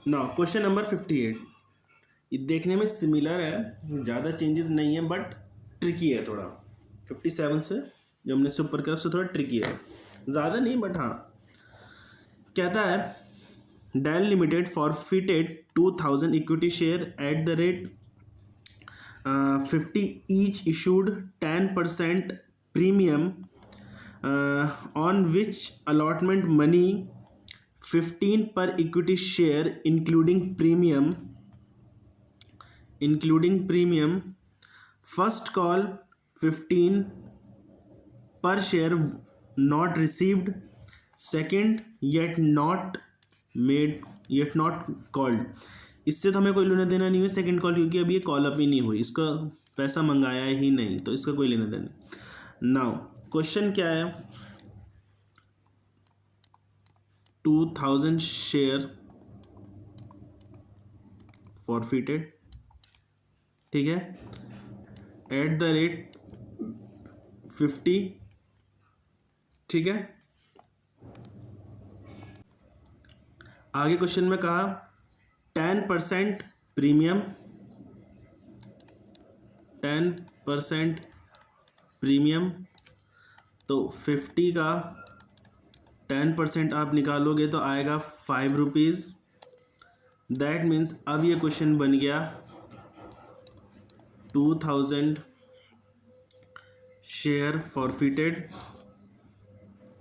ना question number 58, ये देखने में सिमिलर है, ज़्यादा चेंजेस नहीं है बट ट्रिकी है थोड़ा। 57 से जो हमने से ऊपर की तरफ से थोड़ा ट्रिकी है, ज़्यादा नहीं बट हाँ। कहता है Dell limited forfeited 2000 equity share at the rate 50 each issued 10% premium on which allotment money 15 per equity share including premium first call 15 per share not received second yet not called। इससे तो हमें कोई लेना देना नहीं है सेकंड कॉल, क्योंकि अभी ये कॉल अप ही नहीं हुई, इसका पैसा मंगाया ही नहीं, तो इसका कोई लेना देना। नाउ क्वेश्चन क्या है, 2000 शेयर फॉरफिटेड, ठीक है, एट द रेट 50, ठीक है। आगे क्वेश्चन में कहा 10% प्रीमियम, 10% प्रीमियम, तो 50 का 10% आप निकालोगे तो आएगा 5 रुपीज़। दैट मीन्स अब ये क्वेश्चन बन गया 2000 शेयर फॉरफिटेड,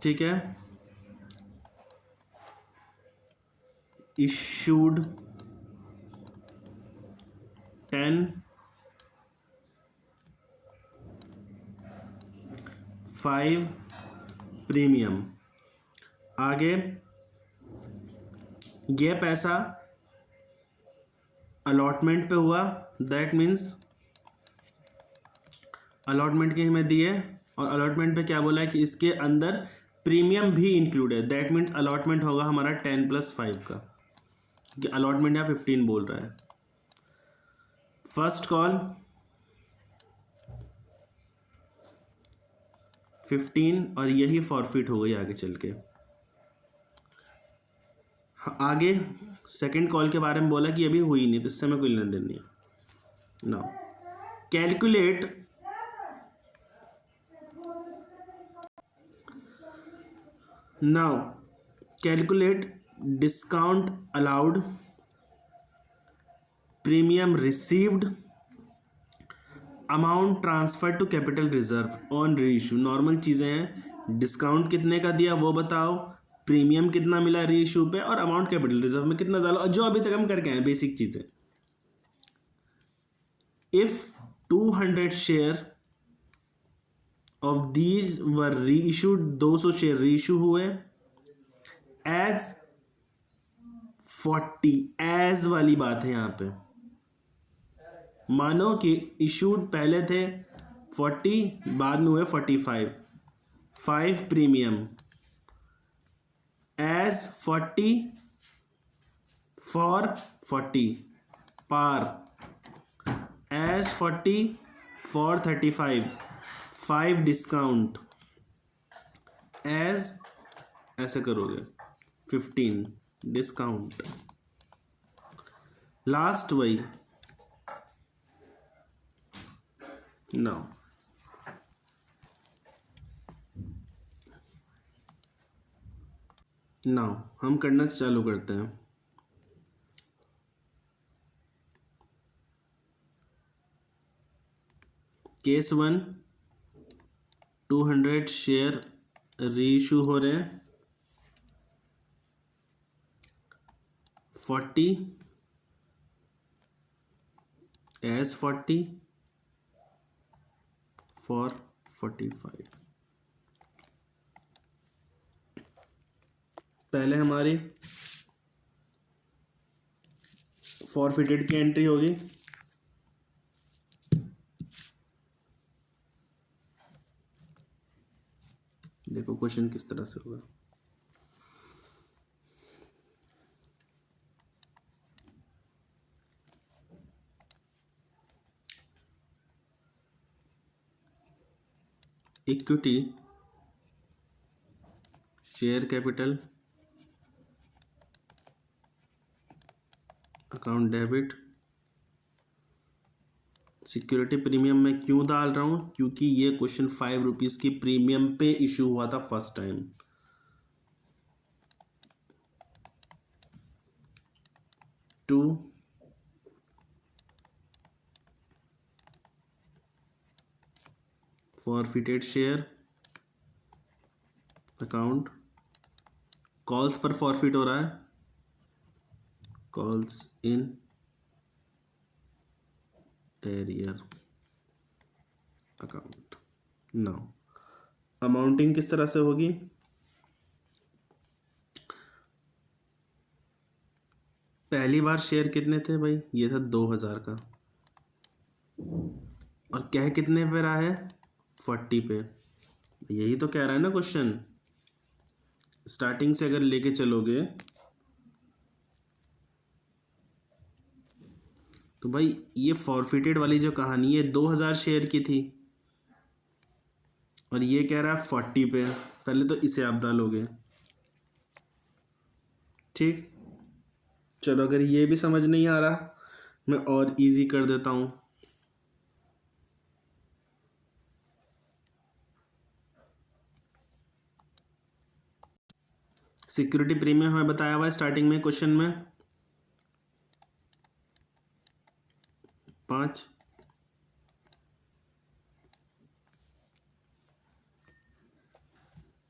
ठीक है, इशूड 10, 5 प्रीमियम। आगे ये पैसा अलॉटमेंट पे हुआ, दैट मीन्स अलॉटमेंट के हमें दिए, और अलॉटमेंट पे क्या बोला है कि इसके अंदर प्रीमियम भी इंक्लूड है, दैट मीन्स अलॉटमेंट होगा हमारा 10 + 5 का, क्योंकि अलॉटमेंट यहाँ 15 बोल रहा है। फर्स्ट कॉल 15 और यही फॉरफिट हो गई आगे चल के। आगे सेकंड कॉल के बारे में बोला कि अभी हुई नहीं, तो इससे हमें कोई लेना देना नहीं है। Now calculate discount allowed, premium received, amount transfer to capital reserve on reissue. Normal चीज़ें हैं, डिस्काउंट कितने का दिया वो बताओ, प्रीमियम कितना मिला रीइशू पे, और अमाउंट कैपिटल रिजर्व में कितना डालो, और जो अभी तक हम करके आए बेसिक चीज़ें। If 200 share of these were reissued, 200 share reissue हुए, एज 40, एज वाली बात है यहाँ पे, मानो कि इशूड पहले थे 40, बाद में हुए 45, 5 premium, as 40 for 40 par, as 40 for 35 5 discount, as ऐसे करोगे 15 डिस्काउंट, लास्ट वही। नाउ हम करना चालू करते हैं। केस 1, 200 शेयर रीइशू हो रहे हैं, 40 एज 40 फॉर 45। पहले हमारी फॉरफिटेड की एंट्री होगी, देखो क्वेश्चन किस तरह से होगा। Equity share capital account debit. Security premium मैं क्यों डाल रहा हूँ, क्योंकि ये क्वेश्चन 5 रुपीज़ की प्रीमियम पे इशू हुआ था first time. To forfeited share account, calls पर फॉरफिट हो रहा है, calls in arrear account. Now amounting किस तरह से होगी, पहली बार शेयर कितने थे भाई, ये था 2000 का, और कह कितने पे रहा है, 40 पे। यही तो कह रहा है ना क्वेश्चन, स्टार्टिंग से अगर लेके चलोगे तो भाई ये फॉरफिटेड वाली जो कहानी है 2000 शेयर की थी, और ये कह रहा है 40 पे। पहले तो इसे आप डालोगे, ठीक। चलो अगर ये भी समझ नहीं आ रहा, मैं और इजी कर देता हूँ। सिक्योरिटी प्रीमियम हमें बताया हुआ है स्टार्टिंग में क्वेश्चन में 5।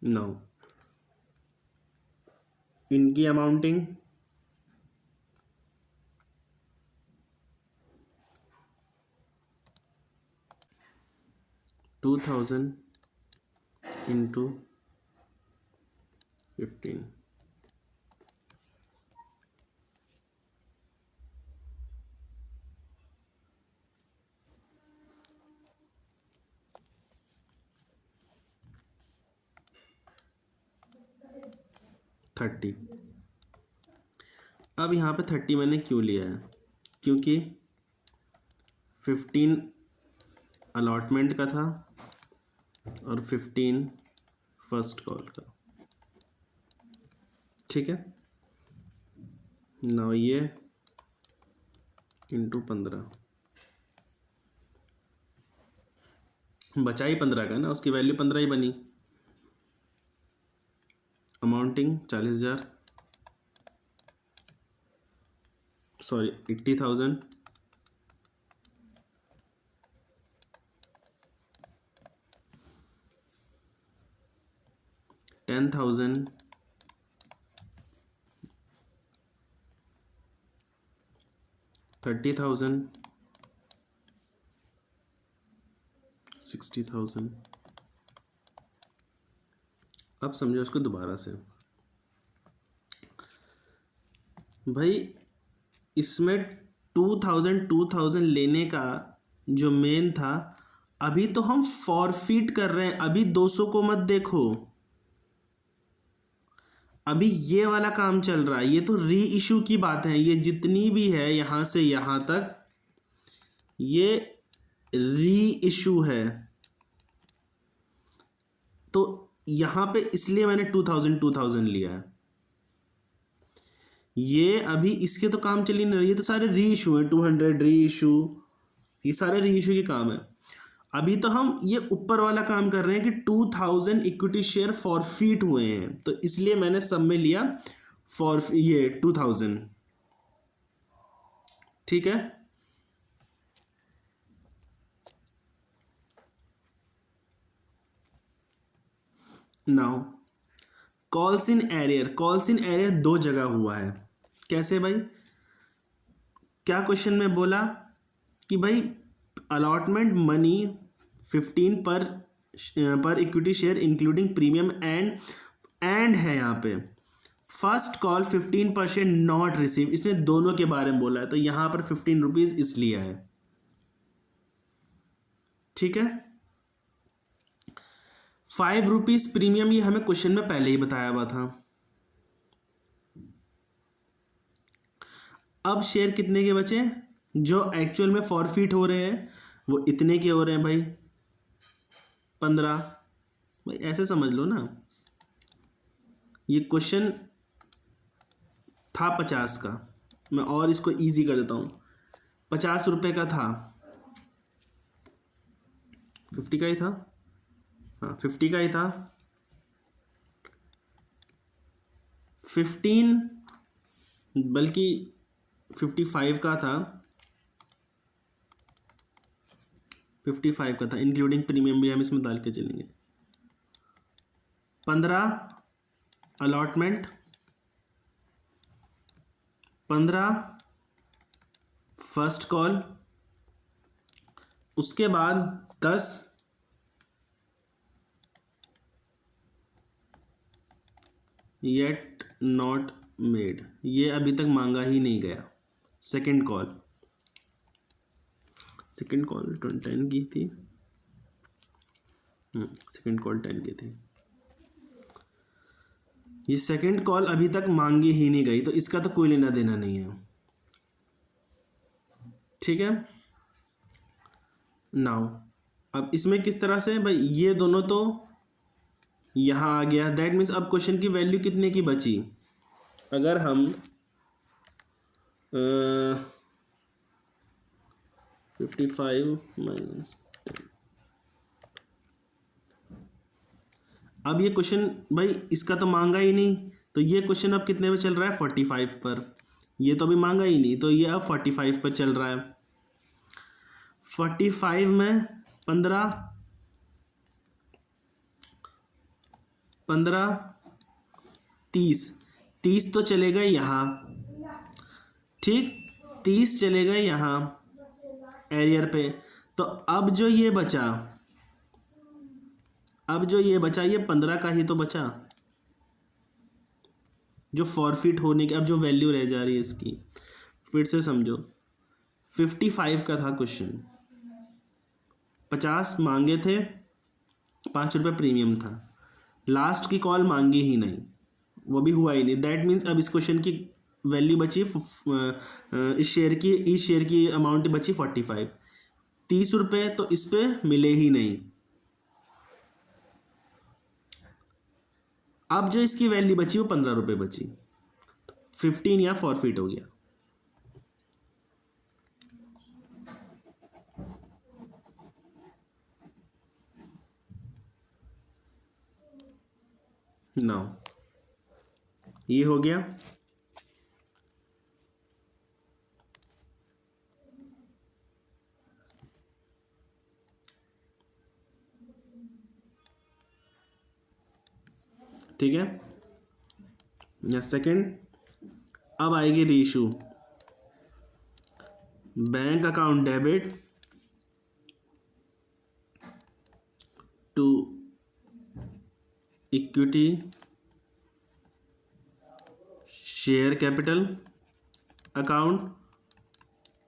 नौ इनकी अमाउंटिंग 2000 इंटू 15, थर्टी। अब यहाँ पे 30 मैंने क्यों लिया है, क्योंकि 15 अलॉटमेंट का था और 15 फर्स्ट कॉल का, ठीक है। ना ये इंटू 15, बचा ही 15 का ना, उसकी वैल्यू 15 ही बनी। Amounting 40,000, sorry 80,000, 10,000, 30,000, 60,000। अब समझो उसको दोबारा से भाई, इसमें 2000 लेने का जो मेन था, अभी तो हम फॉरफिट कर रहे हैं, अभी 200 को मत देखो, अभी ये वाला काम चल रहा है, ये तो री इशू की बात है, ये जितनी भी है यहां से यहां तक ये री इशू है। तो यहां पे इसलिए मैंने 2000 लिया है। ये अभी इसके तो काम चल ही नहीं रही, ये तो सारे री इशू हैं, 200 री इशू, ये सारे री इशू के काम है। अभी तो हम ये ऊपर वाला काम कर रहे हैं कि 2000 इक्विटी शेयर फॉरफिट हुए हैं, तो इसलिए मैंने सब में लिया फॉर ये 2000, ठीक है। Now calls in arrear, calls in arrear दो जगह हुआ है। कैसे भाई, क्या क्वेश्चन में बोला कि भाई allotment money 15 per equity share including premium and है यहाँ पे फर्स्ट कॉल 15% नॉट रिसीव, इसने दोनों के बारे में बोला है, तो यहाँ पर 15 रुपीज इसलिए है, ठीक है। 5 रुपीज प्रीमियम ये हमें क्वेश्चन में पहले ही बताया हुआ था। अब शेयर कितने के बचे, जो एक्चुअल में फॉरफिट हो रहे हैं वो इतने के हो रहे हैं भाई, 15। भाई ऐसे समझ लो ना, ये क्वेश्चन था 50 का, मैं और इसको इजी कर देता हूँ। 50 रुपये का था, 50 का ही था, हाँ 50 का ही था, 15 बल्कि 55 का था, 55 का था, इंक्लूडिंग प्रीमियम भी हम इसमें डाल के चलेंगे। 15 अलॉटमेंट, 15 फर्स्ट कॉल, उसके बाद 10 येट नॉट मेड, ये अभी तक मांगा ही नहीं गया। सेकंड कॉल 10 की थी, सेकंड कॉल 10 की थी, ये सेकंड कॉल अभी तक मांगी ही नहीं गई, तो इसका तो कोई लेना देना नहीं है। ठीक है, नाउ अब इसमें किस तरह से भाई, ये दोनों तो यहां आ गया, दैट मीन्स अब क्वेश्चन की वैल्यू कितने की बची। अगर हम 55 माइनस, अब ये क्वेश्चन भाई इसका तो मांगा ही नहीं, तो ये क्वेश्चन अब कितने पे चल रहा है, 45 पर, ये तो अभी मांगा ही नहीं, तो ये अब 45 पर चल रहा है। 45 में 15 30 तो चलेगा यहाँ, ठीक, 30 चलेगा यहाँ एरियर पे। तो अब जो ये बचा, ये 15 का ही तो बचा, जो फॉरफिट होने की अब जो वैल्यू रह जा रही है इसकी। फिर से समझो, 55 का था क्वेश्चन, 50 मांगे थे, 5 रुपये प्रीमियम था, लास्ट की कॉल मांगी ही नहीं, वो भी हुआ ही नहीं, दैट मीन्स अब इस क्वेश्चन की वैल्यू बची इस शेयर की अमाउंट बची 45, 30 रुपये तो इस पे मिले ही नहीं। अब जो इसकी वैल्यू बची वो 15 रुपये बची, 15 या फॉरफिट हो गया। नाउ ये हो गया। ठीक है, या सेकंड, अब आएगी reissue. Bank account debit to equity share capital account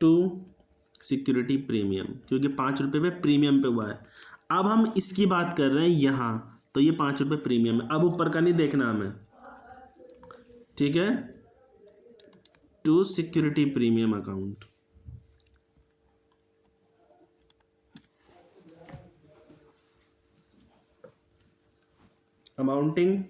to security premium, क्योंकि 5 रुपये पे प्रीमियम पे हुआ है। अब हम इसकी बात कर रहे हैं यहाँ, तो ये 5 रुपये प्रीमियम है, अब ऊपर का नहीं देखना हमें, ठीक है, to security premium account. Amounting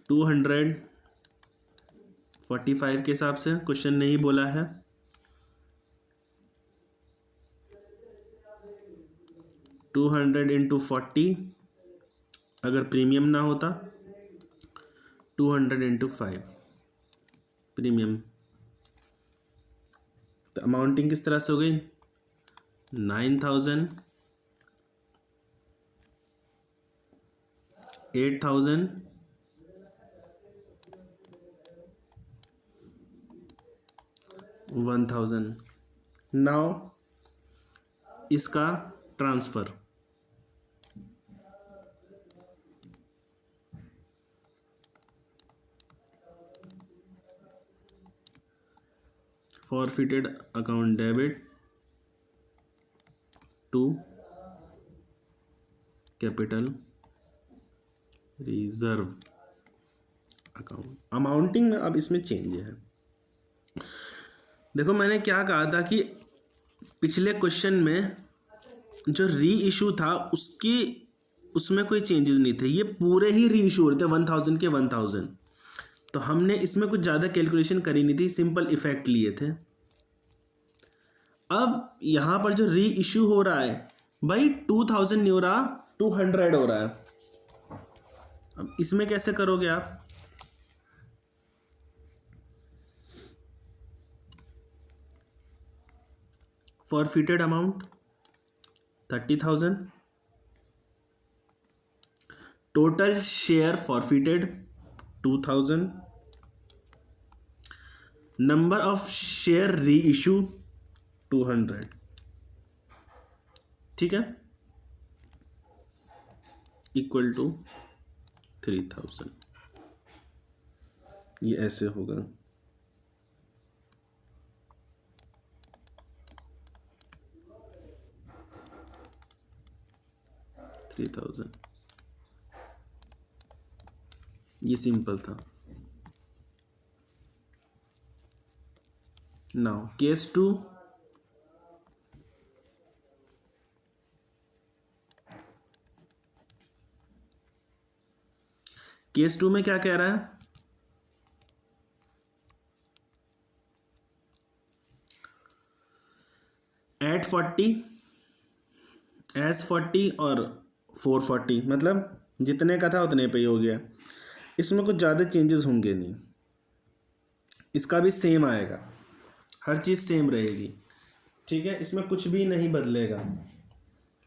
$245 के हिसाब से, क्वेश्चन नहीं बोला है, 200 इंटू 40, अगर प्रीमियम ना होता 200 इंटू 5 प्रीमियम, तो अमाउंटिंग किस तरह से हो गई, 9,000, 8,000, 1,000। नाउ इसका transfer, forfeited account debit to capital reserve account. Amounting में अब इसमें चेंज है। देखो मैंने क्या कहा था कि पिछले क्वेश्चन में जो री इशू था उसकी उसमें कोई चेंजेस नहीं थे, ये पूरे ही री इशू हो रहे थे 1000 के 1000। तो हमने इसमें कुछ ज़्यादा कैलकुलेशन करी नहीं थी, सिंपल इफेक्ट लिए थे। अब यहाँ पर जो री इशू हो रहा है भाई 2000 नहीं हो रहा, 200 हो रहा है। अब इसमें कैसे करोगे आप? Forfeited amount 30,000, total share forfeited 2000, number of share री इशू 200। ठीक है, इक्वल टू 3000। ये ऐसे होगा। ये सिंपल था। नाउ केस 2, केस 2 में क्या कह रहा है? एट 40 एज 40 और 440, मतलब जितने का था उतने पे ही हो गया। इसमें कुछ ज़्यादा चेंजेस होंगे नहीं, इसका भी सेम आएगा, हर चीज़ सेम रहेगी। ठीक है, इसमें कुछ भी नहीं बदलेगा,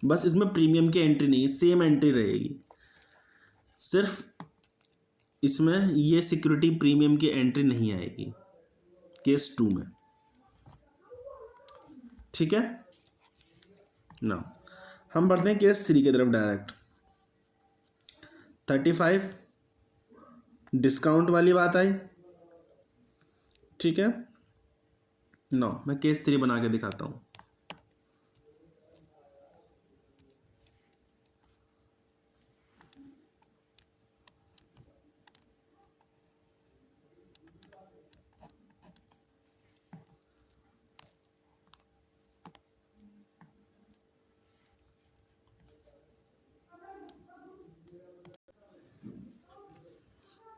बस इसमें प्रीमियम की एंट्री नहीं, सेम एंट्री रहेगी। सिर्फ इसमें ये सिक्योरिटी प्रीमियम की एंट्री नहीं आएगी केस 2 में। ठीक है ना, हम बढ़ते हैं केस 3 की तरफ डायरेक्ट। 35 डिस्काउंट वाली बात आई। ठीक है, नो मैं केस 3 बना के दिखाता हूं।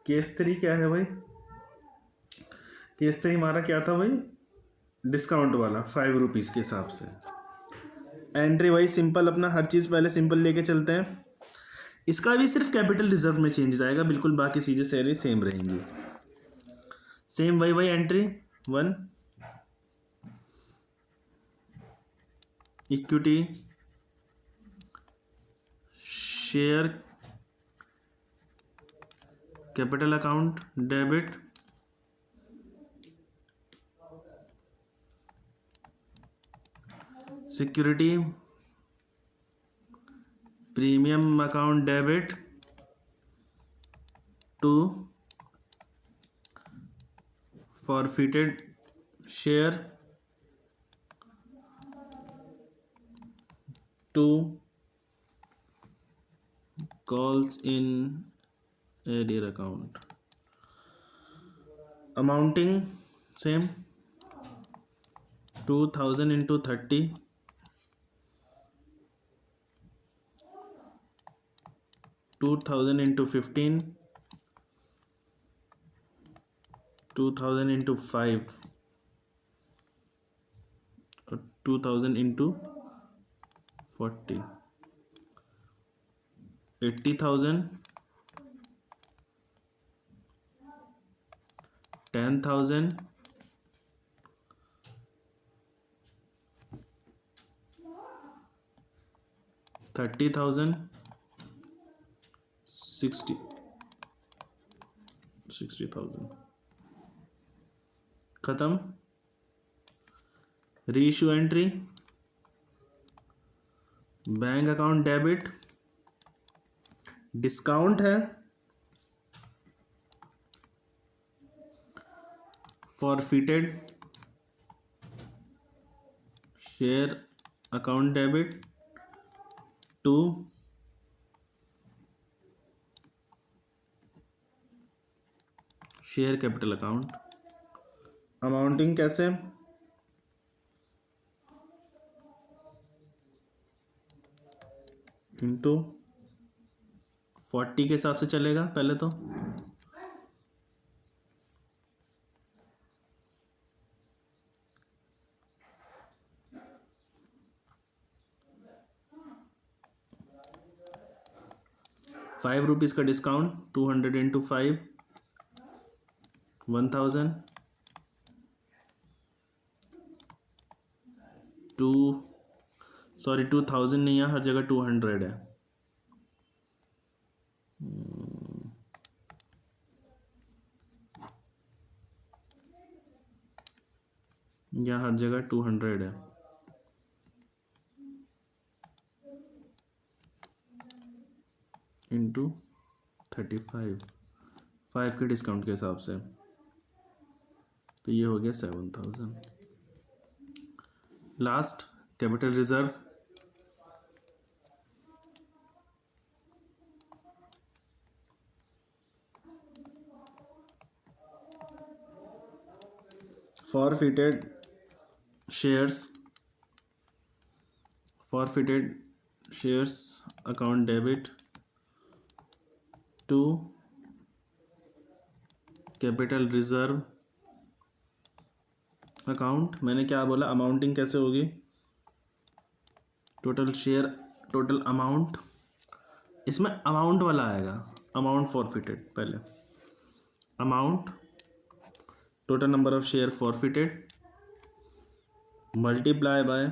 केस 3 क्या है भाई? केस 3 हमारा क्या था भाई? डिस्काउंट वाला 5 रुपीज़ के हिसाब से। एंट्री वही सिंपल, अपना हर चीज़ पहले सिंपल लेके चलते हैं। इसका भी सिर्फ कैपिटल रिजर्व में चेंज आएगा, बिल्कुल बाकी चीज़ें सारी सेम रहेंगी। सेम वही entry 1, equity share capital account debit, security premium account debit to forfeited share to calls in arrear account. Amounting same 2000 into 30, 2000 into 15, 2000 into 5 और 2000 into 40, 80,000, 10,000, 30,000, 60,000। खत्म। Reissue entry bank account debit, discount है forfeited share account debit to share capital account. Amounting कैसे? Into 40 के हिसाब से चलेगा पहले तो। ₹5 का डिस्काउंट, 200 इंटू 5, 1000, 2000 नहीं है, हर जगह 200 है। यहाँ हर जगह 200 है। इंटू 35, 5 के डिस्काउंट के हिसाब से, तो ये हो गया 7000। Last capital reserve, forfeited shares account debit to capital reserve account. मैंने क्या बोला, अमाउंटिंग कैसे होगी, टोटल शेयर, टोटल अमाउंट, इसमें अमाउंट वाला आएगा, अमाउंट फॉरफिटेड, पहले amount, total number of share forfeited multiply by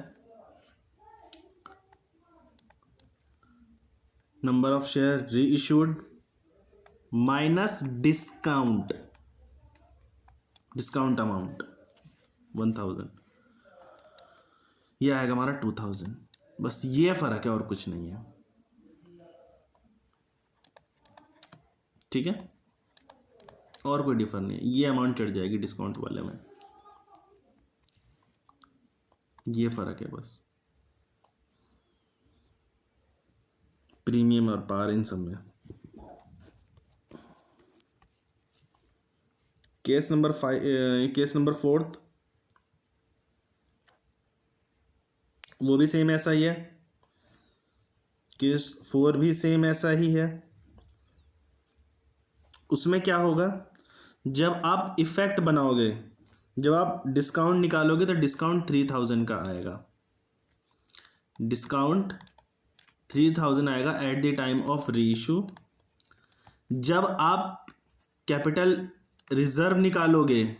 number of share री इशूड माइनस डिस्काउंट अमाउंट 1000, ये आएगा हमारा 2000। बस ये फर्क है और कुछ नहीं है, ठीक है, और कोई डिफर नहीं है। ये अमाउंट चढ़ जाएगी डिस्काउंट वाले में, ये फर्क है बस, प्रीमियम और पार इन सब में। केस नंबर 4, वो भी सेम ऐसा ही है, केस 4 भी सेम ऐसा ही है। उसमें क्या होगा, जब आप इफेक्ट बनाओगे, जब आप डिस्काउंट निकालोगे तो डिस्काउंट 3000 का आएगा, डिस्काउंट 3000 आएगा एट द टाइम ऑफ री इशू। जब आप कैपिटल रिजर्व निकालोगे,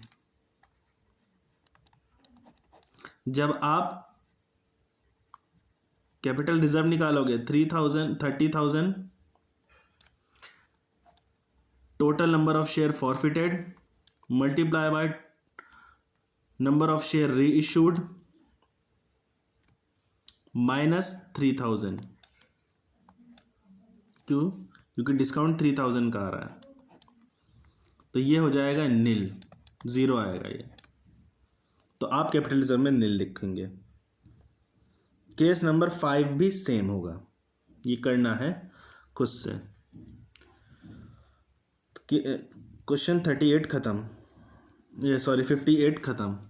जब आप कैपिटल रिजर्व निकालोगे 30,000 total number of share forfeited multiply by number of share री इशूड माइनस 3000, क्यों, क्योंकि डिस्काउंट 3000 का आ रहा है, तो ये हो जाएगा नील, 0 आएगा ये, तो आप कैपिटल रिजर्व में नील लिखेंगे। केस नंबर 5 भी सेम होगा, ये करना है खुद से। क्वेश्चन 38 खत्म, ये सॉरी 58 खत्म।